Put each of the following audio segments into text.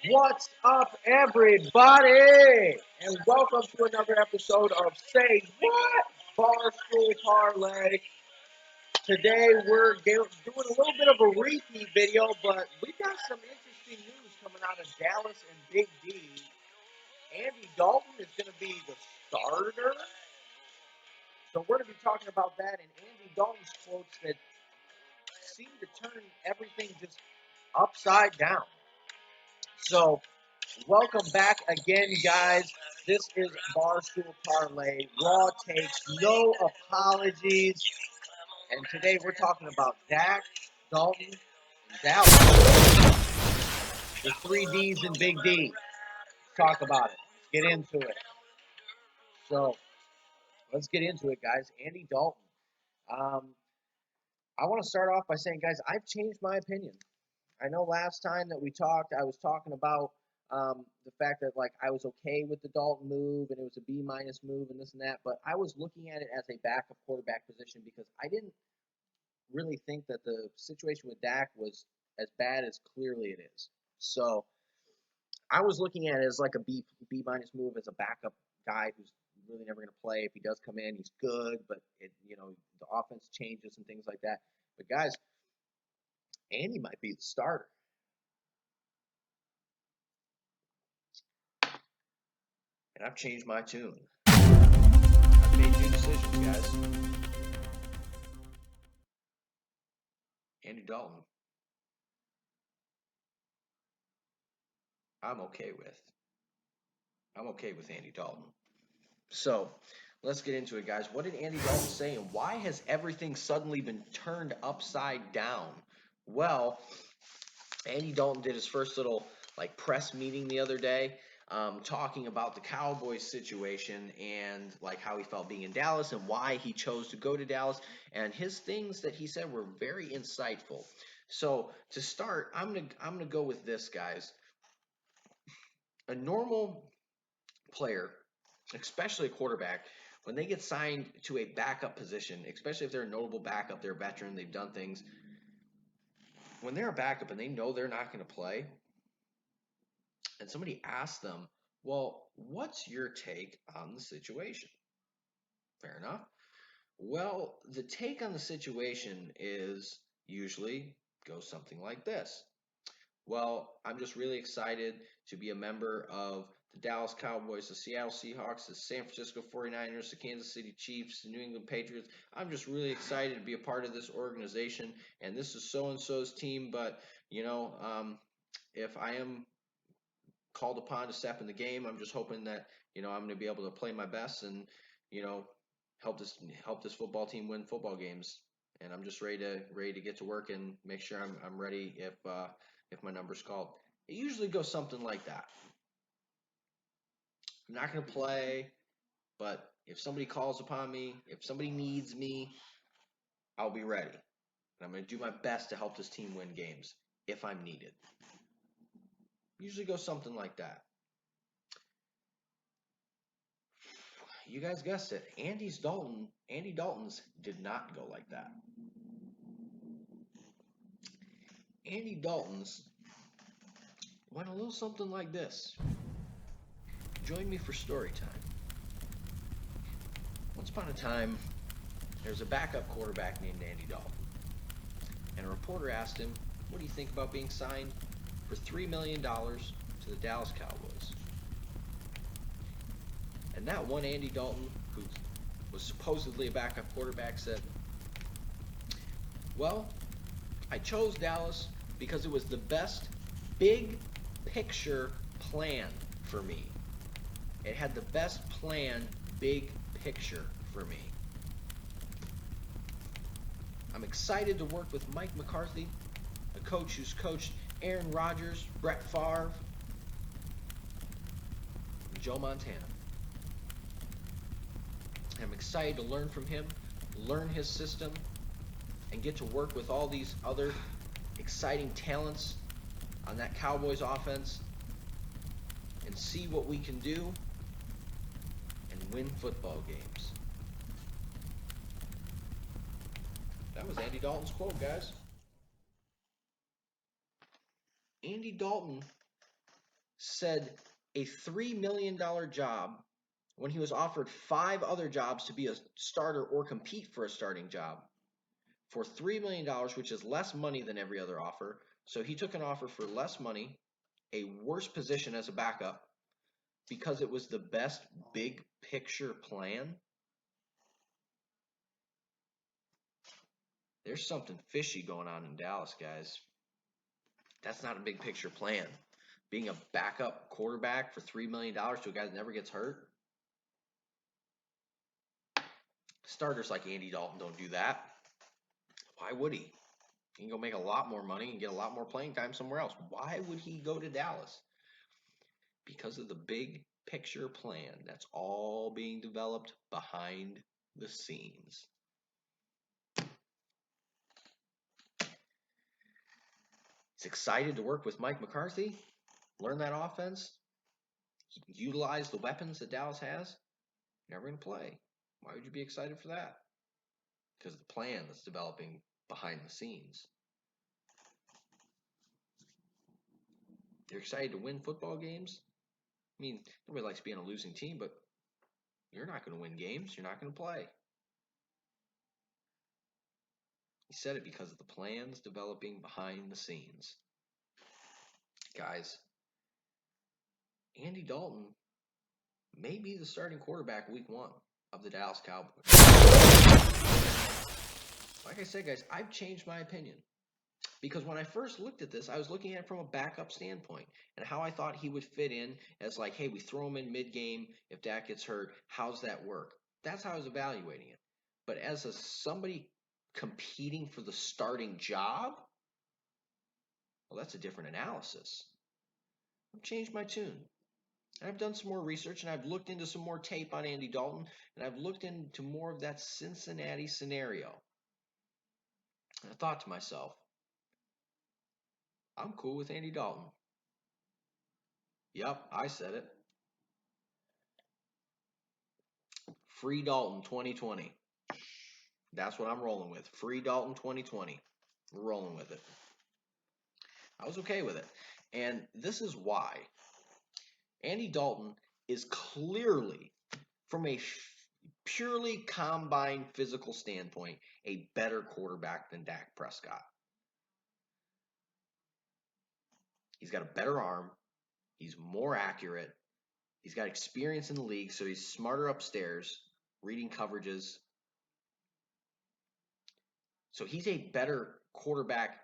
What's up, everybody? And welcome to another episode of Say What? Barstool Parlay. Today we're doing a little bit of a repeat video, but we got some interesting news coming out of Dallas and Big D. Andy Dalton is going to be the starter. So we're going to be talking about that and Andy Dalton's quotes that seem to turn everything just upside down. So welcome back again, guys. This is Barstool Parlay, raw takes, no apologies. And today we're talking about Dak, Dalton, and Dallas. The three Ds and Big D. Let's talk about it. Let's get into it. So, let's get into it, guys. Andy Dalton. I want to start off by saying, guys, I've changed my opinion. I know last time that we talked, I was talking about the fact that I was okay with the Dalton move and it was a B- move and this and that, but I was looking at it as a backup quarterback position because I didn't really think that the situation with Dak was as bad as clearly it is. So I was looking at it as like a B- move as a backup guy who's really never going to play. If he does come in, he's good, but the offense changes and things like that. But guys, Andy might be the starter. And I've changed my tune. I've made new decisions, guys. Andy Dalton, I'm okay with. I'm okay with Andy Dalton. So, let's get into it, guys. What did Andy Dalton say, and why has everything suddenly been turned upside down? Well, Andy Dalton did his first little press meeting the other day, talking about the Cowboys situation and how he felt being in Dallas and why he chose to go to Dallas. And his things that he said were very insightful. So to start, I'm gonna go with this, guys. A normal player, especially a quarterback, when they get signed to a backup position, especially if they're a notable backup, they're a veteran, they've done things. When they're a backup and they know they're not going to play, and somebody asks them, well, what's your take on the situation? Fair enough. Well, the take on the situation is usually goes something like this. Well, I'm just really excited to be a member of the Dallas Cowboys, the Seattle Seahawks, the San Francisco 49ers, the Kansas City Chiefs, the New England Patriots. I'm just really excited to be a part of this organization, and this is so-and-so's team, but, if I am called upon to step in the game, I'm just hoping that, I'm going to be able to play my best and, help this football team win football games. And I'm just ready to get to work and make sure I'm ready if my number's called. It usually goes something like that. I'm not going to play, but if somebody calls upon me, if somebody needs me, I'll be ready. And I'm going to do my best to help this team win games if I'm needed. Usually goes something like that. You guys guessed it. Andy Dalton's did not go like that. Andy Dalton's went a little something like this. Join me for story time. Once upon a time, there was a backup quarterback named Andy Dalton. And a reporter asked him, what do you think about being signed for $3 million to the Dallas Cowboys? And that one Andy Dalton, who was supposedly a backup quarterback, said, well, I chose Dallas because it was the best big picture plan for me. It had the best plan, big picture for me. I'm excited to work with Mike McCarthy, a coach who's coached Aaron Rodgers, Brett Favre, and Joe Montana. I'm excited to learn from him, learn his system, and get to work with all these other exciting talents on that Cowboys offense and see what we can do and win football games. That was Andy Dalton's quote, guys. Andy Dalton said a $3 million job when he was offered 5 other jobs to be a starter or compete for a starting job for $3 million, which is less money than every other offer. So he took an offer for less money, a worse position as a backup, because it was the best big picture plan. There's something fishy going on in Dallas, guys. That's not a big picture plan. Being a backup quarterback for $3 million to a guy that never gets hurt. Starters like Andy Dalton don't do that. Why would he? He can go make a lot more money and get a lot more playing time somewhere else. Why would he go to Dallas? Because of the big picture plan that's all being developed behind the scenes. He's excited to work with Mike McCarthy, learn that offense, utilize the weapons that Dallas has. Never going to play. Why would you be excited for that? Because of the plan that's developing behind the scenes. You're excited to win football games? I mean, nobody likes being a losing team, but you're not going to win games. You're not going to play. He said it because of the plans developing behind the scenes. Guys, Andy Dalton may be the starting quarterback week 1 of the Dallas Cowboys. Like I said, guys, I've changed my opinion. Because when I first looked at this, I was looking at it from a backup standpoint and how I thought he would fit in as like, hey, we throw him in mid-game. If Dak gets hurt, how's that work? That's how I was evaluating it. But as somebody competing for the starting job, well, that's a different analysis. I've changed my tune. I've done some more research and I've looked into some more tape on Andy Dalton and I've looked into more of that Cincinnati scenario. And I thought to myself, I'm cool with Andy Dalton. Yep, I said it. Free Dalton 2020. That's what I'm rolling with. Free Dalton 2020. We're rolling with it. I was okay with it. And this is why. Andy Dalton is clearly, from a purely combine physical standpoint, a better quarterback than Dak Prescott. He's got a better arm. He's more accurate. He's got experience in the league, so he's smarter upstairs, reading coverages. So he's a better quarterback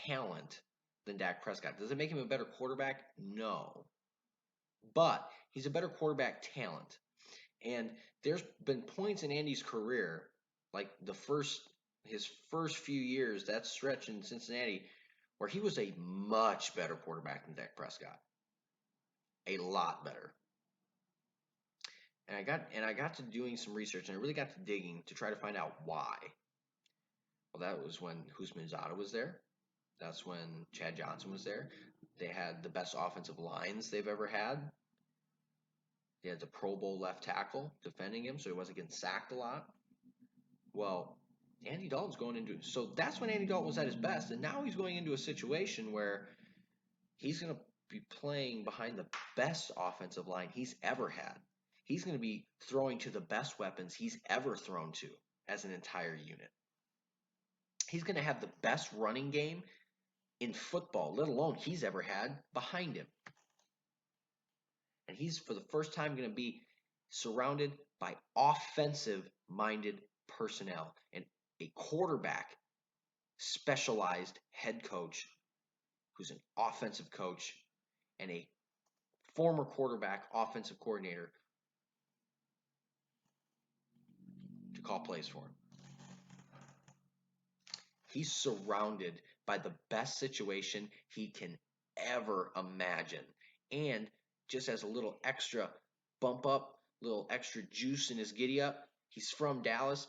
talent than Dak Prescott. Does it make him a better quarterback? No. But he's a better quarterback talent. And there's been points in Andy's career, like his first few years, that stretch in Cincinnati, where he was a much better quarterback than Dak Prescott. A lot better. And I got to doing some research, and I really got to digging to try to find out why. Well, that was when Husmanzada was there. That's when Chad Johnson was there. They had the best offensive lines they've ever had. They had the Pro Bowl left tackle defending him, so he wasn't getting sacked a lot. Well, Andy Dalton's going into, so that's when Andy Dalton was at his best, and now he's going into a situation where he's going to be playing behind the best offensive line he's ever had. He's going to be throwing to the best weapons he's ever thrown to as an entire unit. He's going to have the best running game in football, let alone he's ever had, behind him. And he's, for the first time, going to be surrounded by offensive-minded personnel and a quarterback specialized head coach who's an offensive coach and a former quarterback offensive coordinator to call plays for him. He's surrounded by the best situation he can ever imagine. And just as a little extra bump up, little extra juice in his giddy up, he's from Dallas,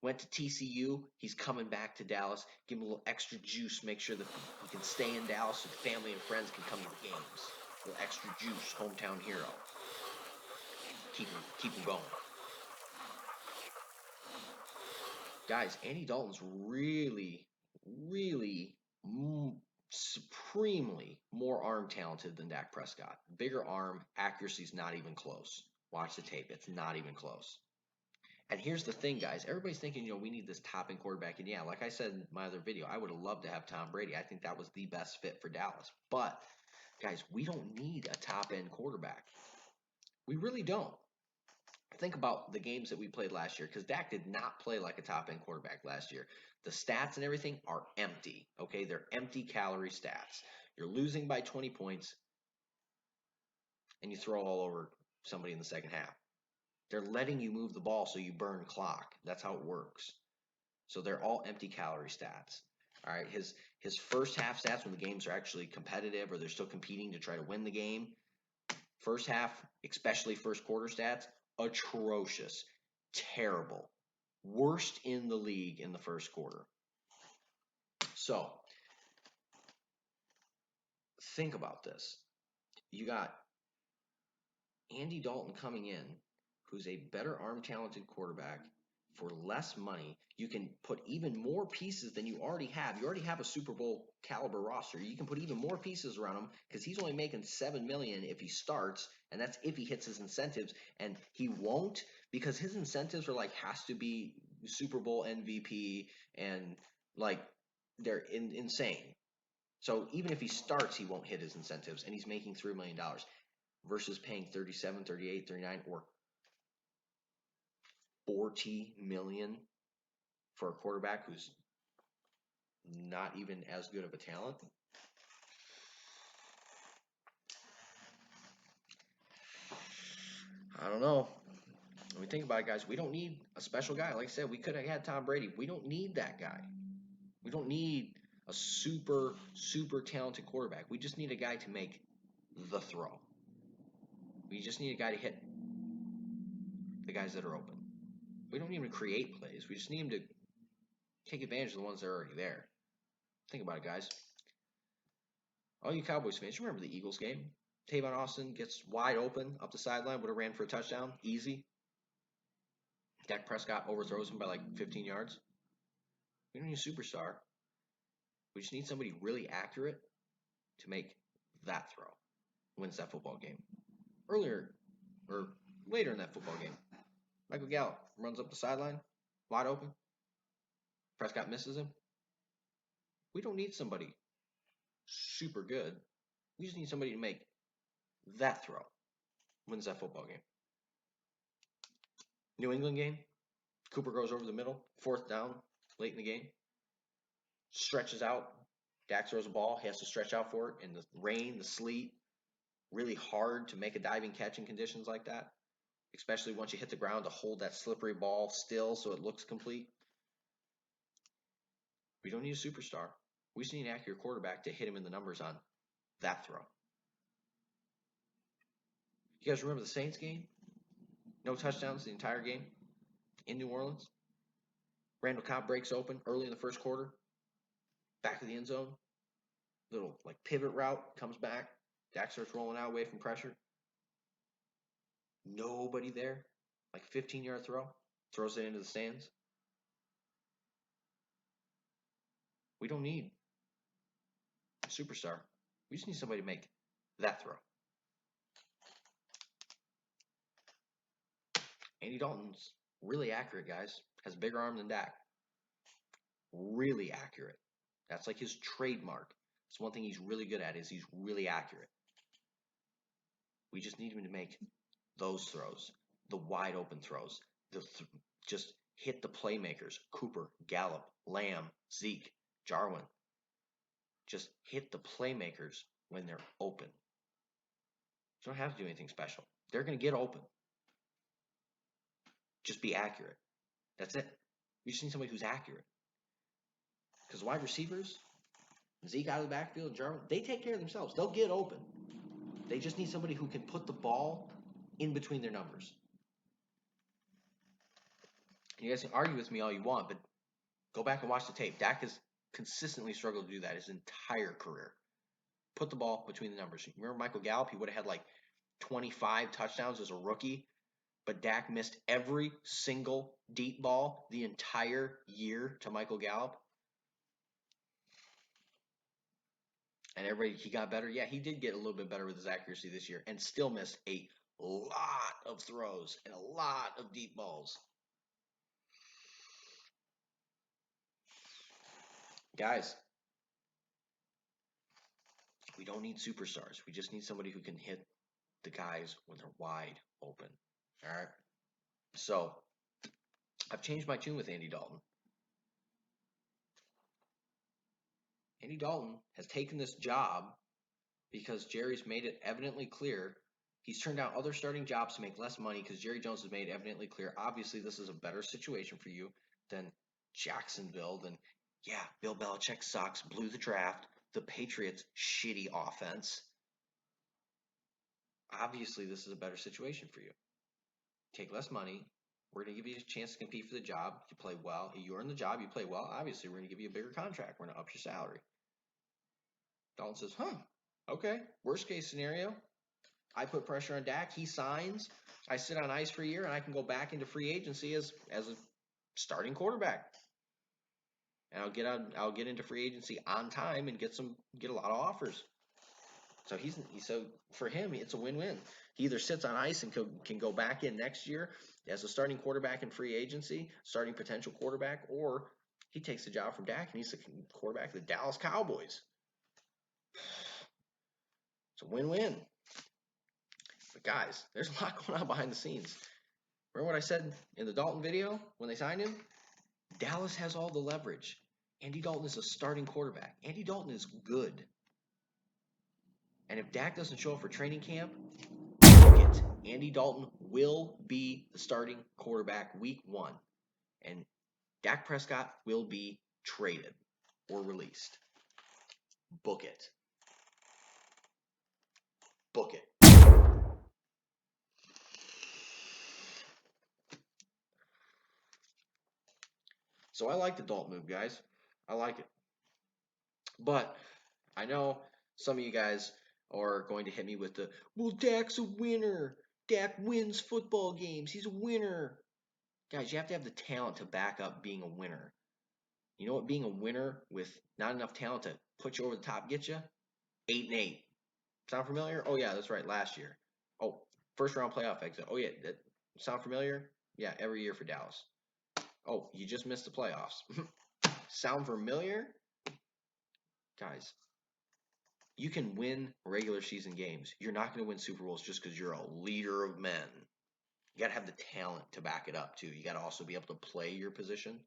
went to TCU, he's coming back to Dallas, give him a little extra juice, make sure that he can stay in Dallas so family and friends can come to the games. A little extra juice, hometown hero. Keep him going. Guys, Andy Dalton's really, really supremely more arm talented than Dak Prescott. Bigger arm, accuracy's not even close. Watch the tape, it's not even close. And here's the thing, guys. Everybody's thinking, we need this top end quarterback. And yeah, like I said in my other video, I would have loved to have Tom Brady. I think that was the best fit for Dallas. But, guys, we don't need a top end quarterback. We really don't. Think about the games that we played last year, because Dak did not play like a top end quarterback last year. The stats and everything are empty. Okay, they're empty calorie stats. You're losing by 20 points, and you throw all over somebody in the second half. They're letting you move the ball so you burn clock. That's how it works. So they're all empty calorie stats. All right, his first half stats when the games are actually competitive or they're still competing to try to win the game. First half, especially first quarter stats, atrocious, terrible, worst in the league in the first quarter. So think about this. You got Andy Dalton coming in, who's a better arm talented quarterback for less money. You can put even more pieces than you already have. You already have a Super Bowl caliber roster. You can put even more pieces around him because he's only making $7 million if he starts, and that's if he hits his incentives. And he won't, because his incentives are like has to be Super Bowl MVP, and like they're insane. So even if he starts, he won't hit his incentives, and he's making $3 million versus paying 37, 38, 39, or 40 million for a quarterback who's not even as good of a talent. I don't know. When we think about it, guys, we don't need a special guy. Like I said, we could have had Tom Brady. We don't need that guy. We don't need a super, super talented quarterback. We just need a guy to make the throw. We just need a guy to hit the guys that are open. We don't need him to create plays. We just need him to take advantage of the ones that are already there. Think about it, guys. All you Cowboys fans, you remember the Eagles game? Tavon Austin gets wide open up the sideline, would have ran for a touchdown, easy. Dak Prescott overthrows him by like 15 yards. We don't need a superstar. We just need somebody really accurate to make that throw. Wins that football game. Earlier, or later in that football game, Michael Gallup runs up the sideline, wide open. Prescott misses him. We don't need somebody super good. We just need somebody to make that throw. Wins that football game. New England game, Cooper goes over the middle, 4th down, late in the game. Stretches out. Dak throws a ball. He has to stretch out for it in the rain, the sleet. Really hard to make a diving catch in conditions like that, especially once you hit the ground, to hold that slippery ball still so it looks complete. We don't need a superstar. We just need an accurate quarterback to hit him in the numbers on that throw. You guys remember the Saints game? No touchdowns the entire game in New Orleans. Randall Cobb breaks open early in the first quarter. Back of the end zone. Little like pivot route, comes back. Dak starts rolling out away from pressure. Nobody there. Like 15-yard throw. Throws it into the stands. We don't need a superstar. We just need somebody to make that throw. Andy Dalton's really accurate, guys. Has a bigger arm than Dak. Really accurate. That's like his trademark. It's one thing he's really good at, is he's really accurate. We just need him to make those throws, the wide open throws, just hit the playmakers. Cooper, Gallup, Lamb, Zeke, Jarwin. Just hit the playmakers when they're open. You don't have to do anything special. They're going to get open. Just be accurate. That's it. We just need somebody who's accurate. Because wide receivers, Zeke out of the backfield, Jarwin, they take care of themselves. They'll get open. They just need somebody who can put the ball in between their numbers. You guys can argue with me all you want, but go back and watch the tape. Dak has consistently struggled to do that his entire career. Put the ball between the numbers. Remember Michael Gallup? He would have had like 25 touchdowns as a rookie. but Dak missed every single deep ball the entire year to Michael Gallup. And everybody, he got better. Yeah, he did get a little bit better with his accuracy this year and still missed a lot of throws and a lot of deep balls. Guys, we don't need superstars. We just need somebody who can hit the guys when they're wide open. All right. So I've changed my tune with Andy Dalton. Andy Dalton has taken this job because Jerry's made it evidently clear he's turned down other starting jobs to make less money because Jerry Jones has made evidently clear. Obviously, this is a better situation for you than Jacksonville. Than, yeah, Bill Belichick sucks, blew the draft, the Patriots' shitty offense. Obviously, this is a better situation for you. Take less money. We're going to give you a chance to compete for the job. You play well. You earn the job. You play well. Obviously, we're going to give you a bigger contract. We're going to up your salary. Dalton says, okay. Worst case scenario, I put pressure on Dak. He signs. I sit on ice for a year, and I can go back into free agency as a starting quarterback. And I'll get into free agency on time and get a lot of offers. So for him, it's a win-win. He either sits on ice and can go back in next year as a starting quarterback in free agency, starting potential quarterback, or he takes the job from Dak and he's the quarterback of the Dallas Cowboys. It's a win-win. But guys, there's a lot going on behind the scenes. Remember what I said in the Dalton video when they signed him? Dallas has all the leverage. Andy Dalton is a starting quarterback. Andy Dalton is good. And if Dak doesn't show up for training camp, book it. Andy Dalton will be the starting quarterback week 1. And Dak Prescott will be traded or released. Book it. Book it. So I like the Dalton move, guys. I like it. But I know some of you guys are going to hit me with well, Dak's a winner. Dak wins football games. He's a winner. Guys, you have to have the talent to back up being a winner. You know what being a winner with not enough talent to put you over the top gets you? 8-8. Sound familiar? Oh, yeah, that's right. Last year. Oh, first round playoff exit. Oh, yeah. That sound familiar? Yeah, every year for Dallas. Oh, you just missed the playoffs. Sound familiar? Guys, you can win regular season games. You're not going to win Super Bowls just because you're a leader of men. You got to have the talent to back it up, too. You got to also be able to play your position,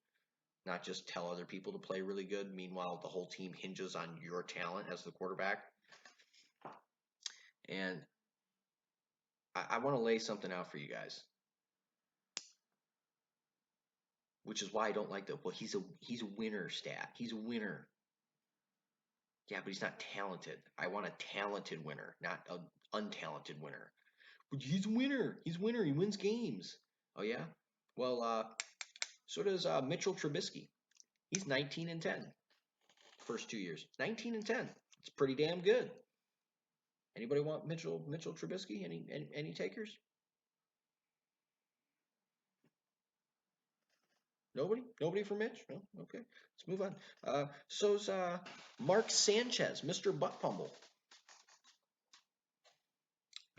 not just tell other people to play really good. Meanwhile, the whole team hinges on your talent as the quarterback. And I want to lay something out for you guys, which is why I don't like he's a winner stat. He's a winner. Yeah, but he's not talented. I want a talented winner, not an untalented winner. But he's a winner. He's a winner. He wins games. Oh yeah. Well, so does Mitchell Trubisky. He's 19-10. First 2 years, 19-10. It's pretty damn good. Anybody want Mitchell Trubisky? Any takers? Nobody for Mitch? No? Okay, let's move on. So's Mark Sanchez, Mr. Butt Fumble.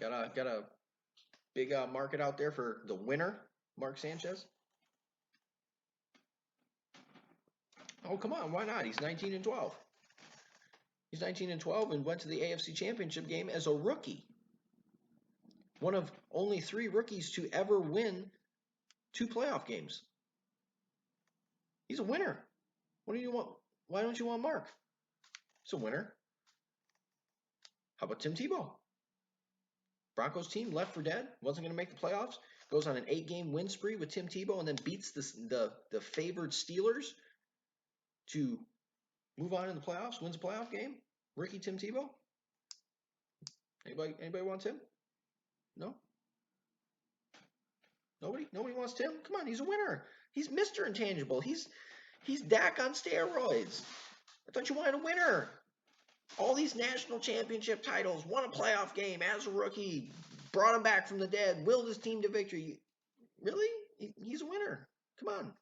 Got a big market out there for the winner, Mark Sanchez. Oh, come on, why not? He's 19-12. He's 19-12 and went to the AFC Championship game as a rookie. One of only 3 rookies to ever win 2 playoff games. He's a winner. What do you want? Why don't you want Mark? He's a winner. How about Tim Tebow? Broncos team left for dead, wasn't going to make the playoffs, goes on an 8-game win spree with Tim Tebow and then beats the favored Steelers to move on in the playoffs, wins a playoff game. Ricky Tim Tebow? Anybody want Tim? No? Nobody wants Tim? Come on, he's a winner. He's Mr. Intangible. He's Dak on steroids. I thought you wanted a winner. All these national championship titles, won a playoff game as a rookie, brought him back from the dead, willed his team to victory. Really? He's a winner. Come on.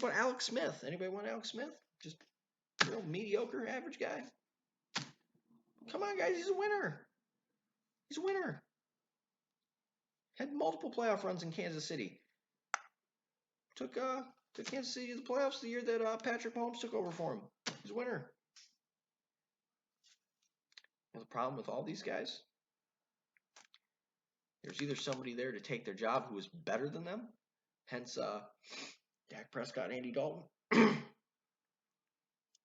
How about Alex Smith? Anybody want Alex Smith? Just real mediocre, average guy. Come on, guys. He's a winner. He's a winner. Had multiple playoff runs in Kansas City. Took Kansas City to the playoffs the year that Patrick Mahomes took over for him. He's a winner. And the problem with all these guys, there's either somebody there to take their job who is better than them, hence Dak Prescott, Andy Dalton,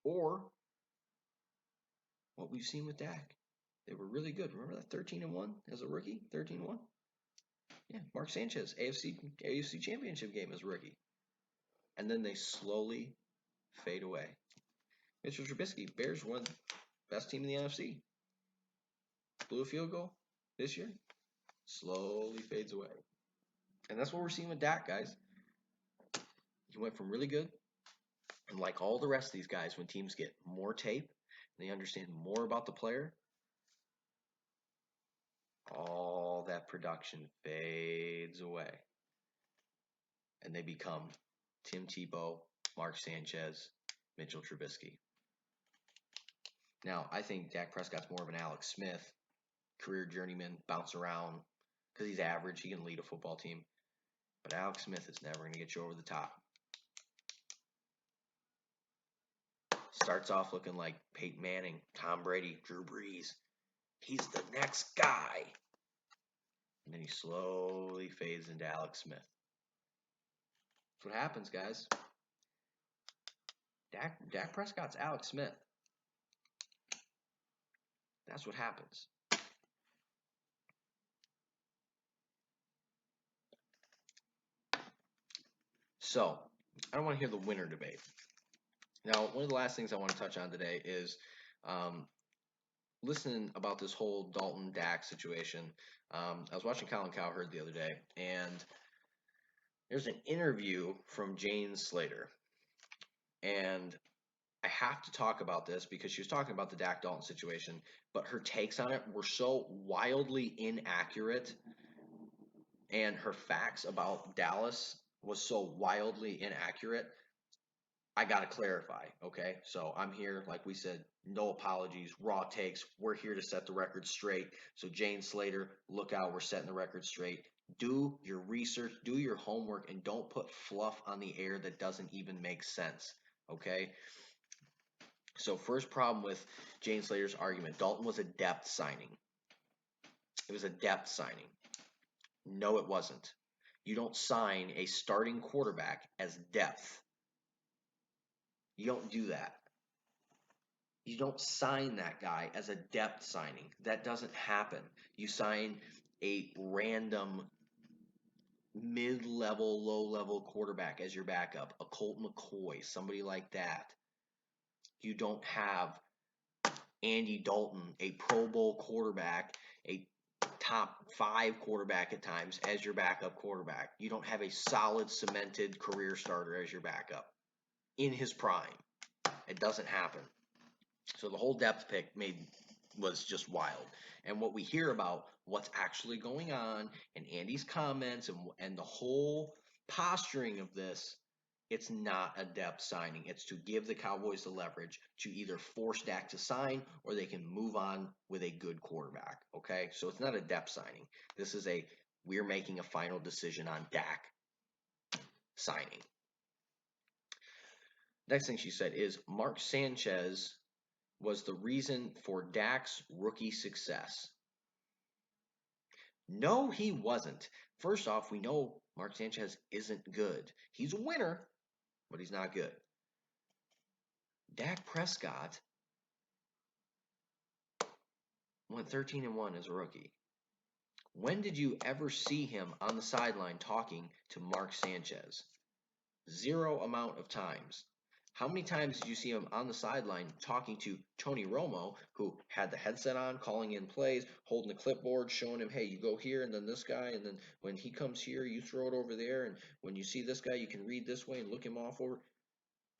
or what we've seen with Dak. They were really good. Remember that 13-1 as a rookie? 13-1? Yeah, Mark Sanchez, AFC Championship game as a rookie. And then they slowly fade away. Mitchell Trubisky, Bears won best team in the NFC. Blew a field goal this year. Slowly fades away. And that's what we're seeing with Dak, guys. He went from really good, and like all the rest of these guys, when teams get more tape, and they understand more about the player, all that production fades away. And they become Tim Tebow, Mark Sanchez, Mitchell Trubisky. Now, I think Dak Prescott's more of an Alex Smith, career journeyman, bounce around, because he's average. He can lead a football team. But Alex Smith is never going to get you over the top. Starts off looking like Peyton Manning, Tom Brady, Drew Brees. He's the next guy. And then he slowly fades into Alex Smith. That's what happens, guys. Dak Prescott's Alex Smith. That's what happens. So, I don't want to hear the winner debate. Now, one of the last things I want to touch on today is listening about this whole Dalton Dak situation. I was watching Colin Cowherd the other day, and there's an interview from Jane Slater. And I have to talk about this because she was talking about the Dak Dalton situation, but her takes on it were so wildly inaccurate, and her facts about Dallas was so wildly inaccurate. I got to clarify, okay? So I'm here, like we said, no apologies, raw takes. We're here to set the record straight. So Jane Slater, look out, we're setting the record straight. Do your research, do your homework, and don't put fluff on the air that doesn't even make sense, okay? So first problem with Jane Slater's argument, Dalton was a depth signing. It was a depth signing. No, it wasn't. You don't sign a starting quarterback as depth. You don't do that. You don't sign that guy as a depth signing. That doesn't happen. You sign a random mid-level, low-level quarterback as your backup, a Colt McCoy, somebody like that. You don't have Andy Dalton, a Pro Bowl quarterback, a top 5 quarterback at times as your backup quarterback. You don't have a solid, cemented career starter as your backup in his prime. It doesn't happen. So the whole depth pick was just wild. And what we hear about what's actually going on and Andy's comments and the whole posturing of this, it's not a depth signing. It's to give the Cowboys the leverage to either force Dak to sign or they can move on with a good quarterback. Okay, so it's not a depth signing. This is we're making a final decision on Dak signing. Next thing she said is Mark Sanchez was the reason for Dak's rookie success. No, he wasn't. First off, we know Mark Sanchez isn't good. He's a winner, but he's not good. Dak Prescott went 13-1 as a rookie. When did you ever see him on the sideline talking to Mark Sanchez? Zero amount of times. How many times did you see him on the sideline talking to Tony Romo, who had the headset on, calling in plays, holding the clipboard, showing him, hey, you go here, and then this guy, and then when he comes here, you throw it over there, and when you see this guy, you can read this way and look him off over.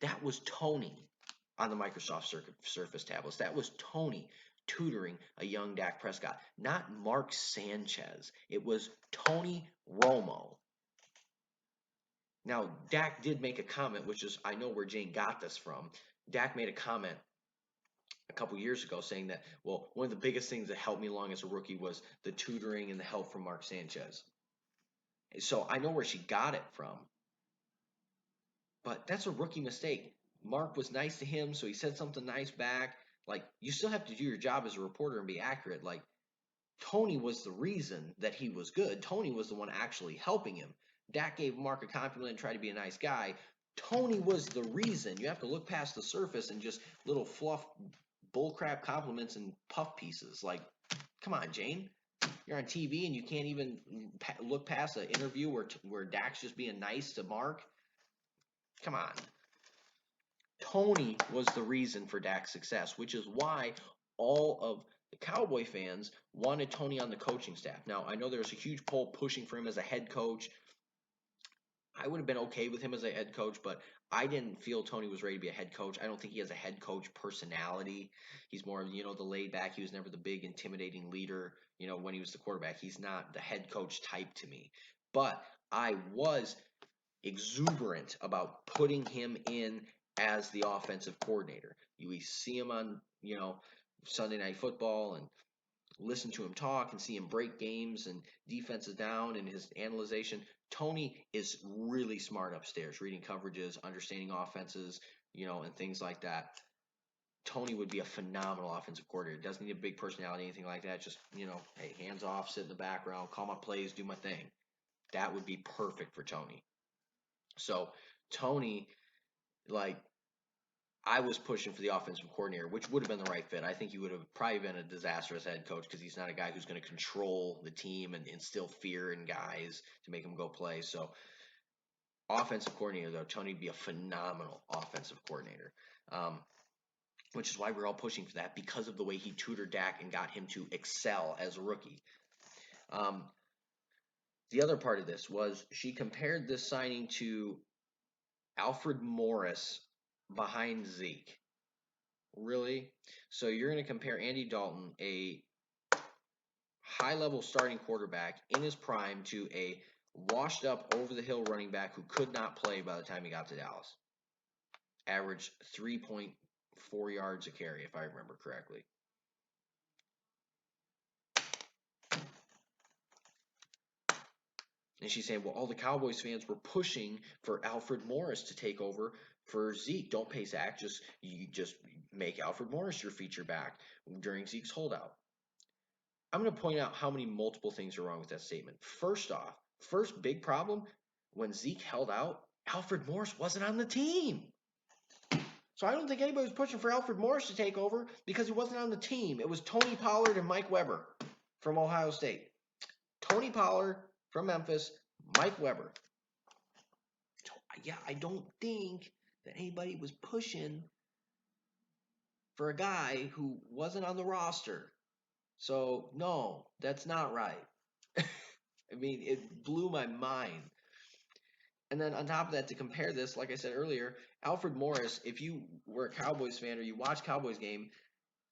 That was Tony on the Microsoft Surface tablets. That was Tony tutoring a young Dak Prescott, not Mark Sanchez. It was Tony Romo. Now, Dak did make a comment, which is, I know where Jane got this from. Dak made a comment a couple years ago saying that, well, one of the biggest things that helped me along as a rookie was the tutoring and the help from Mark Sanchez. So I know where she got it from, but that's a rookie mistake. Mark was nice to him, so he said something nice back. Like, you still have to do your job as a reporter and be accurate. Like, Tony was the reason that he was good. Tony was the one actually helping him. Dak gave Mark a compliment and tried to be a nice guy. Tony was the reason. You have to look past the surface and just little fluff, bullcrap compliments and puff pieces. Like, come on, Jane. You're on TV and you can't even look past an interview where Dak's just being nice to Mark. Come on. Tony was the reason for Dak's success, which is why all of the Cowboy fans wanted Tony on the coaching staff. Now, I know there's a huge poll pushing for him as a head coach. I would have been okay with him as a head coach, but I didn't feel Tony was ready to be a head coach. I don't think he has a head coach personality. He's more, the laid back. He was never the big, intimidating leader, when he was the quarterback. He's not the head coach type to me. But I was exuberant about putting him in as the offensive coordinator. We see him on, Sunday Night Football and listen to him talk and see him break games and defenses down and his analyzation. Tony is really smart upstairs, reading coverages, understanding offenses, and things like that. Tony would be a phenomenal offensive coordinator. Doesn't need a big personality, anything like that. Just, hey, hands off, sit in the background, call my plays, do my thing. That would be perfect for Tony. So Tony, like, I was pushing for the offensive coordinator, which would have been the right fit. I think he would have probably been a disastrous head coach because he's not a guy who's going to control the team and instill fear in guys to make them go play. So, offensive coordinator, though, Tony would be a phenomenal offensive coordinator, which is why we're all pushing for that because of the way he tutored Dak and got him to excel as a rookie. The other part of this was she compared this signing to Alfred Morris behind Zeke. Really? So you're going to compare Andy Dalton, a high-level starting quarterback in his prime, to a washed-up, over-the-hill running back who could not play by the time he got to Dallas. Averaged 3.4 yards a carry, if I remember correctly. And she's saying, well, all the Cowboys fans were pushing for Alfred Morris to take over for Zeke. Don't pay Zach. Just make Alfred Morris your feature back during Zeke's holdout. I'm going to point out how many multiple things are wrong with that statement. First off, first big problem, when Zeke held out, Alfred Morris wasn't on the team. So I don't think anybody was pushing for Alfred Morris to take over because he wasn't on the team. It was Tony Pollard and Mike Weber from Ohio State. Tony Pollard from Memphis, Mike Weber. Yeah, I don't think that anybody was pushing for a guy who wasn't on the roster. So, no, that's not right. I mean, it blew my mind. And then on top of that, to compare this, like I said earlier, Alfred Morris, if you were a Cowboys fan or you watched Cowboys game,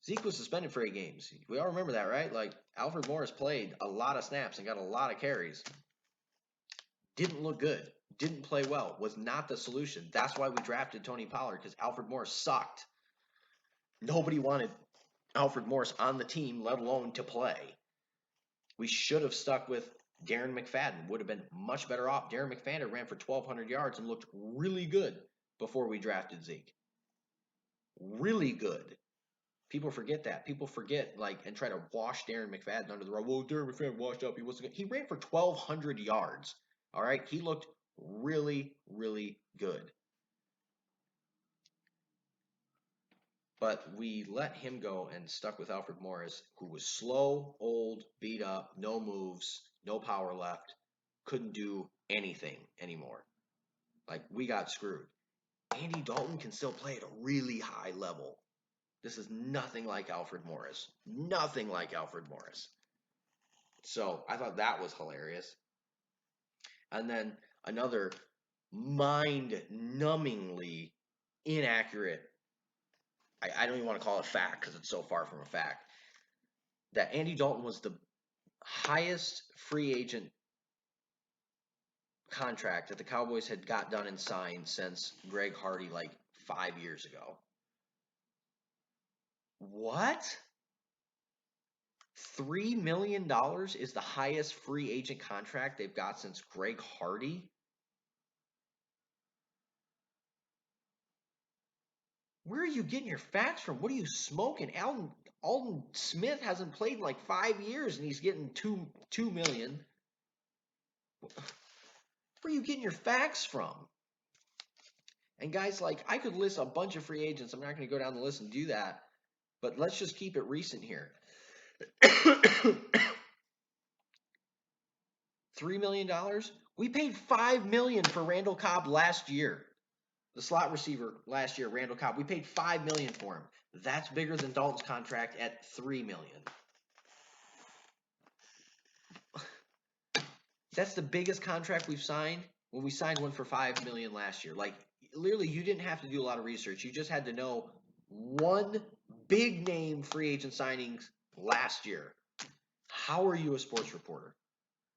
Zeke was suspended for 8 games. We all remember that, right? Like, Alfred Morris played a lot of snaps and got a lot of carries. Didn't look good. Didn't play well. Was not the solution. That's why we drafted Tony Pollard, because Alfred Morris sucked. Nobody wanted Alfred Morris on the team, let alone to play. We should have stuck with Darren McFadden. Would have been much better off. Darren McFadden ran for 1,200 yards and looked really good before we drafted Zeke. Really good. People forget that. People forget, and try to wash Darren McFadden under the rug. Well, Darren McFadden washed up. He wasn't good. He ran for 1,200 yards. All right? He looked really, really good. But we let him go and stuck with Alfred Morris, who was slow, old, beat up, no moves, no power left, couldn't do anything anymore. Like, we got screwed. Andy Dalton can still play at a really high level. This is nothing like Alfred Morris. Nothing like Alfred Morris. So I thought that was hilarious. And then another mind-numbingly inaccurate, I don't even want to call it fact because it's so far from a fact, that Andy Dalton was the highest free agent contract that the Cowboys had got done and signed since Greg Hardy like 5 years ago. What? $3 million is the highest free agent contract they've got since Greg Hardy? Where are you getting your facts from? What are you smoking? Alden Smith hasn't played in like 5 years and he's getting $2 million. Where are you getting your facts from? And guys, like, I could list a bunch of free agents. I'm not going to go down the list and do that. But let's just keep it recent here. $3 million? We paid $5 million for Randall Cobb last year. The slot receiver last year, Randall Cobb. We paid $5 million for him. That's bigger than Dalton's contract at $3 million. That's the biggest contract we've signed when we signed one for $5 million last year. Like, literally, you didn't have to do a lot of research. You just had to know one big name free agent signings last year. How are you a sports reporter?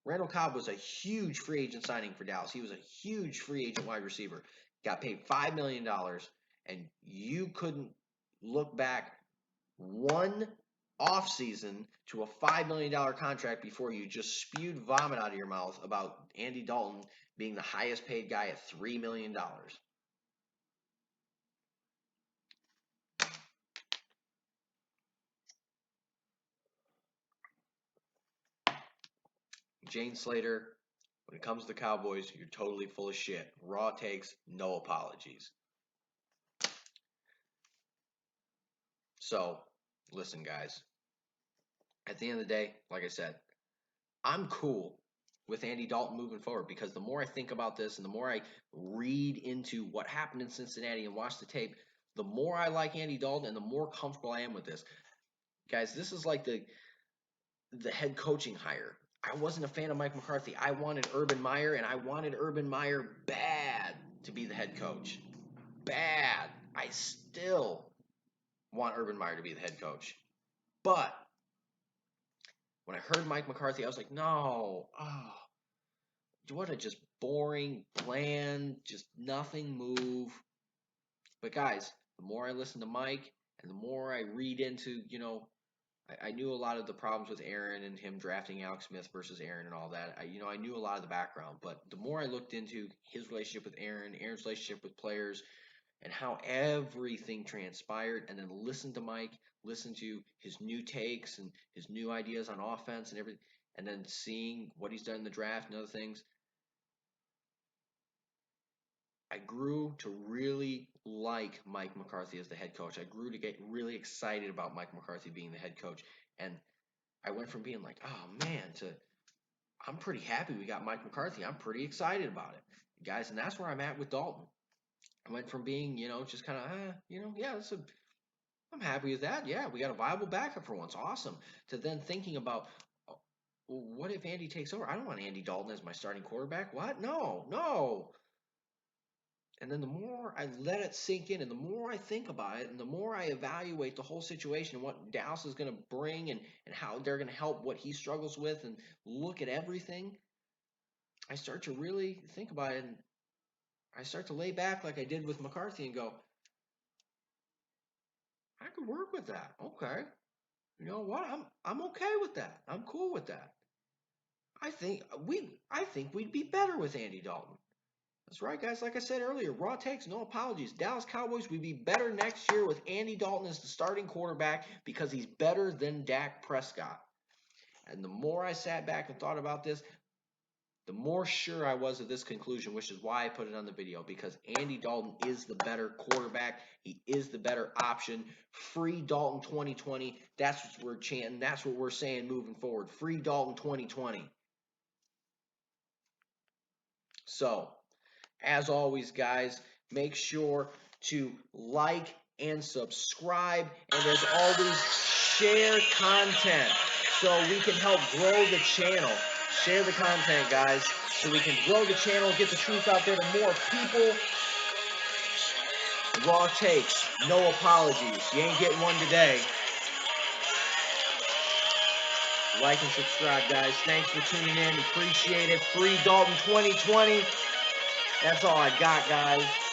Randall Cobb was a huge free agent signing for Dallas. He was a huge free agent wide receiver. Got paid $5 million, and you couldn't look back one offseason to a $5 million contract before you just spewed vomit out of your mouth about Andy Dalton being the highest paid guy at $3 million. Jane Slater, when it comes to the Cowboys, you're totally full of shit. Raw takes, no apologies. So, listen, guys. At the end of the day, like I said, I'm cool with Andy Dalton moving forward because the more I think about this and the more I read into what happened in Cincinnati and watch the tape, the more I like Andy Dalton and the more comfortable I am with this. Guys, this is like the head coaching hire. I wasn't a fan of Mike McCarthy. I wanted Urban Meyer, and I wanted Urban Meyer bad to be the head coach. Bad. I still want Urban Meyer to be the head coach. But when I heard Mike McCarthy, I was like, no. Oh, what a just boring, bland, just nothing move. But guys, the more I listen to Mike and the more I read into, I knew a lot of the problems with Aaron and him drafting Alex Smith versus Aaron and all that. I knew a lot of the background, but the more I looked into his relationship with Aaron, Aaron's relationship with players, and how everything transpired, and then listen to Mike, listen to his new takes and his new ideas on offense and everything, and then seeing what he's done in the draft and other things, I grew to really like Mike McCarthy as the head coach. I grew to get really excited about Mike McCarthy being the head coach. And I went from being like, oh man, to I'm pretty happy we got Mike McCarthy. I'm pretty excited about it. Guys, and that's where I'm at with Dalton. I went from being, just kind of, yeah, I'm happy with that. Yeah, we got a viable backup for once. Awesome. To then thinking about, oh, well, what if Andy takes over? I don't want Andy Dalton as my starting quarterback. What? No. And then the more I let it sink in and the more I think about it and the more I evaluate the whole situation and what Dallas is going to bring and how they're going to help what he struggles with and look at everything, I start to really think about it and I start to lay back like I did with McCarthy and go, I could work with that. Okay. You know what? I'm okay with that. I'm cool with that. I think we'd be better with Andy Dalton. That's right, guys. Like I said earlier, raw takes, no apologies. Dallas Cowboys would be better next year with Andy Dalton as the starting quarterback because he's better than Dak Prescott. And the more I sat back and thought about this, the more sure I was of this conclusion, which is why I put it on the video, because Andy Dalton is the better quarterback. He is the better option. Free Dalton 2020. That's what we're chanting. That's what we're saying moving forward. Free Dalton 2020. So, as always, guys, make sure to like and subscribe. And as always, share content so we can help grow the channel. Share the content, guys, so we can grow the channel, get the truth out there to more people. Raw takes, no apologies. You ain't getting one today. Like and subscribe, guys. Thanks for tuning in. Appreciate it. Free Dalton 2020. That's all I got, guys.